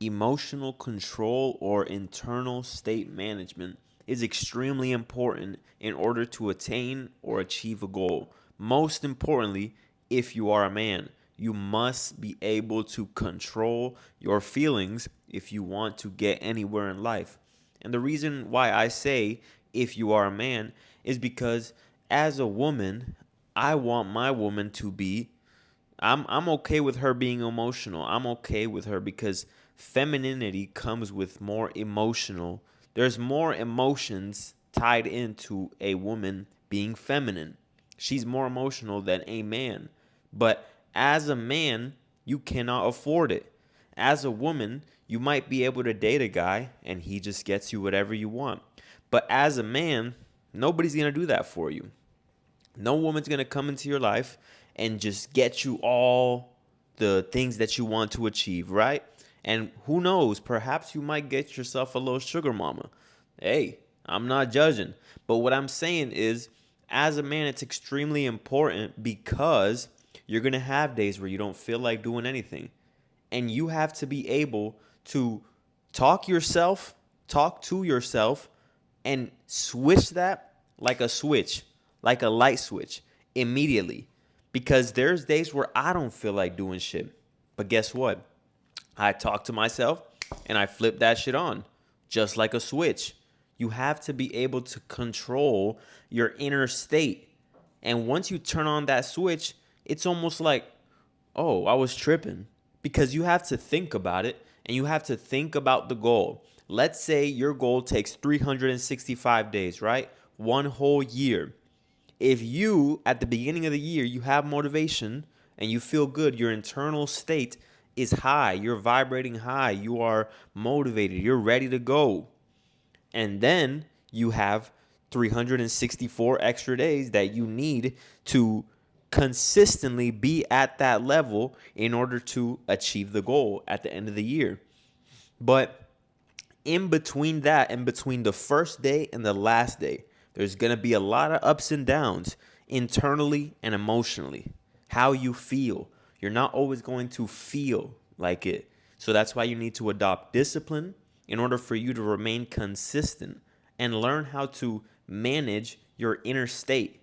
emotional control or internal state management is extremely important in order to attain or achieve a goal. Most importantly, if you are a man, you must be able to control your feelings if you want to get anywhere in life. And the reason why I say if you are a man is because as a woman, I want my woman to be I'm okay with her being emotional. I'm okay with her because femininity comes with more emotional. There's more emotions tied into a woman being feminine. She's more emotional than a man. But as a man, you cannot afford it. As a woman, you might be able to date a guy and he just gets you whatever you want. But as a man, nobody's going to do that for you. No woman's going to come into your life and just get you all the things that you want to achieve, right? And who knows, perhaps you might get yourself a little sugar mama. Hey, I'm not judging. But what I'm saying is, as a man, it's extremely important because you're going to have days where you don't feel like doing anything. And you have to be able to talk yourself, talk to yourself, and switch that like a switch, like a light switch immediately. Because there's days where I don't feel like doing shit. But guess what? I talk to myself and I flip that shit on, just like a switch. You have to be able to control your inner state. And once you turn on that switch, it's almost like, oh, I was tripping. Because you have to think about it and you have to think about the goal. Let's say your goal takes 365 days, right? One whole year. If you, at the beginning of the year, you have motivation and you feel good, your internal state is high, you're vibrating high, you are motivated, you're ready to go. And then you have 364 extra days that you need to consistently be at that level in order to achieve the goal at the end of the year. But in between that and between the first day and the last day, there's going to be a lot of ups and downs internally and emotionally. How you feel. You're not always going to feel like it. So that's why you need to adopt discipline in order for you to remain consistent and learn how to manage your inner state.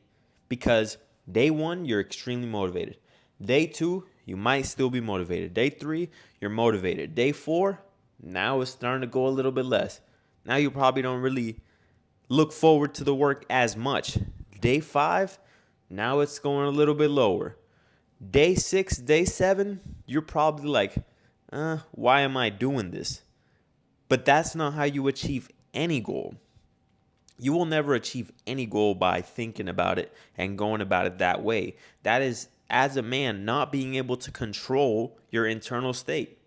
Because day one, you're extremely motivated. Day two, you might still be motivated. Day three, you're motivated. Day four, now it's starting to go a little bit less. Now you probably don't really look forward to the work as much. Day five, now it's going a little bit lower. Day six, day seven, you're probably like, why am I doing this? But that's not how you achieve any goal. You will never achieve any goal by thinking about it and going about it that way. That is, as a man, not being able to control your internal state.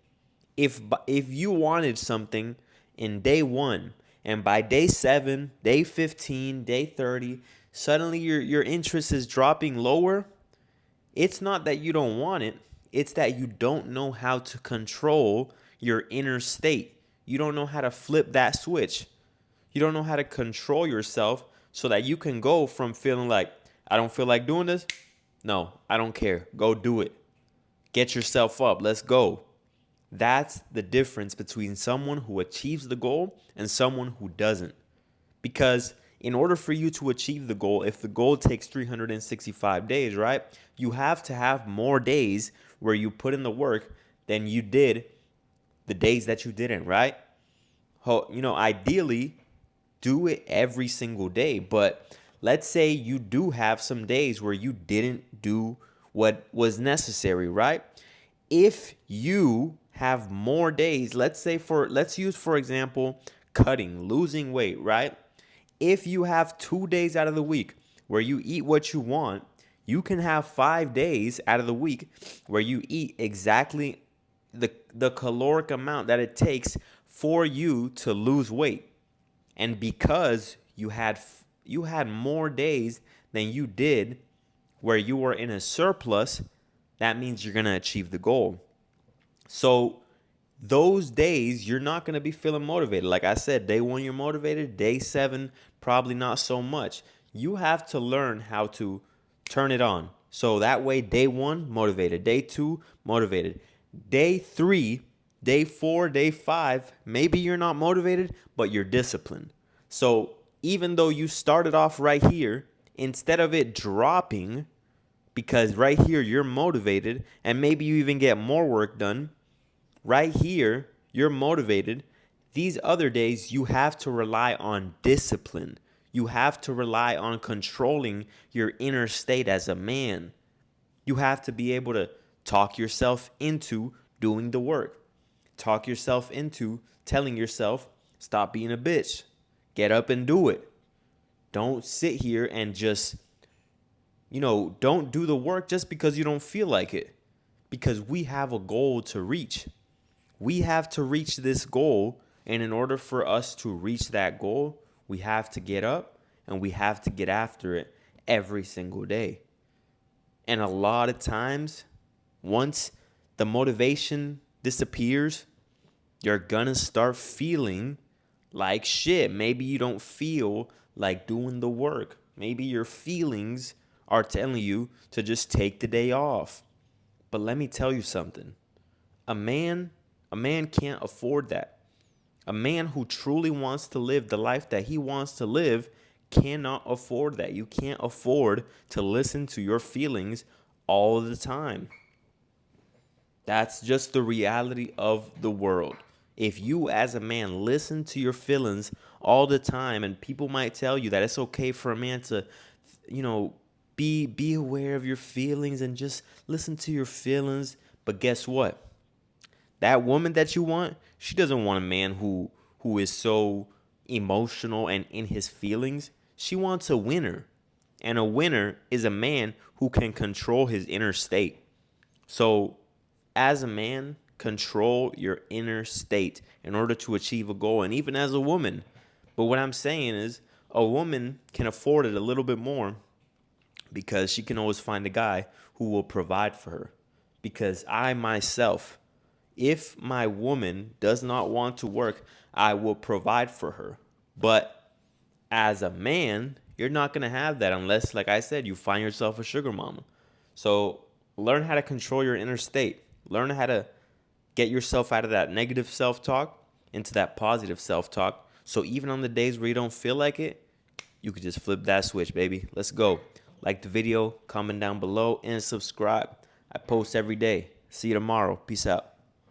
If you wanted something in day one and by day 7, day 15, day 30, suddenly your interest is dropping lower, it's not that you don't want it, it's that you don't know how to control your inner state. You don't know how to flip that switch. You don't know how to control yourself so that you can go from feeling like, I don't feel like doing this. No, I don't care. Go do it. Get yourself up. Let's go. That's the difference between someone who achieves the goal and someone who doesn't. Because in order for you to achieve the goal, if the goal takes 365 days, right, you have to have more days where you put in the work than you did the days that you didn't, right? Ideally, do it every single day. But let's say you do have some days where you didn't do what was necessary, right? If you have more days, let's use for example losing weight, right? If you have 2 days out of the week where you eat what you want, you can have 5 days out of the week where you eat exactly the caloric amount that it takes for you to lose weight. And because you had more days than you did where you were in a surplus, that means you're going to achieve the goal. So those days, you're not going to be feeling motivated. Like I said, day 1, you're motivated. Day 7, probably not so much. You have to learn how to turn it on. So that way, day 1, motivated. Day 2, motivated. Day 3, Day 4, day 5, maybe you're not motivated, but you're disciplined. So even though you started off right here, instead of it dropping, because right here you're motivated and maybe you even get more work done, right here you're motivated. These other days you have to rely on discipline. You have to rely on controlling your inner state as a man. You have to be able to talk yourself into doing the work. Talk yourself into telling yourself, stop being a bitch. Get up and do it. Don't sit here and just, don't do the work just because you don't feel like it. Because we have a goal to reach. We have to reach this goal. And in order for us to reach that goal, we have to get up and we have to get after it every single day. And a lot of times, once the motivation disappears, you're gonna start feeling like shit. Maybe you don't feel like doing the work. Maybe your feelings are telling you to just take the day off. But let me tell you something. A man can't afford that. A man who truly wants to live the life that he wants to live cannot afford that. You can't afford to listen to your feelings all the time. That's just the reality of the world. If you as a man listen to your feelings all the time, and people might tell you that it's okay for a man to, be aware of your feelings and just listen to your feelings, but guess what? That woman that you want, she doesn't want a man who is so emotional and in his feelings. She wants a winner. And a winner is a man who can control his inner state. So, as a man, control your inner state in order to achieve a goal, and even as a woman. But what I'm saying is, a woman can afford it a little bit more because she can always find a guy who will provide for her. Because I myself, if my woman does not want to work, I will provide for her. But as a man, you're not going to have that unless, like I said, you find yourself a sugar mama. So learn how to control your inner state. Learn how to get yourself out of that negative self-talk into that positive self-talk. So even on the days where you don't feel like it, you could just flip that switch, baby. Let's go. Like the video, comment down below, and subscribe. I post every day. See you tomorrow. Peace out.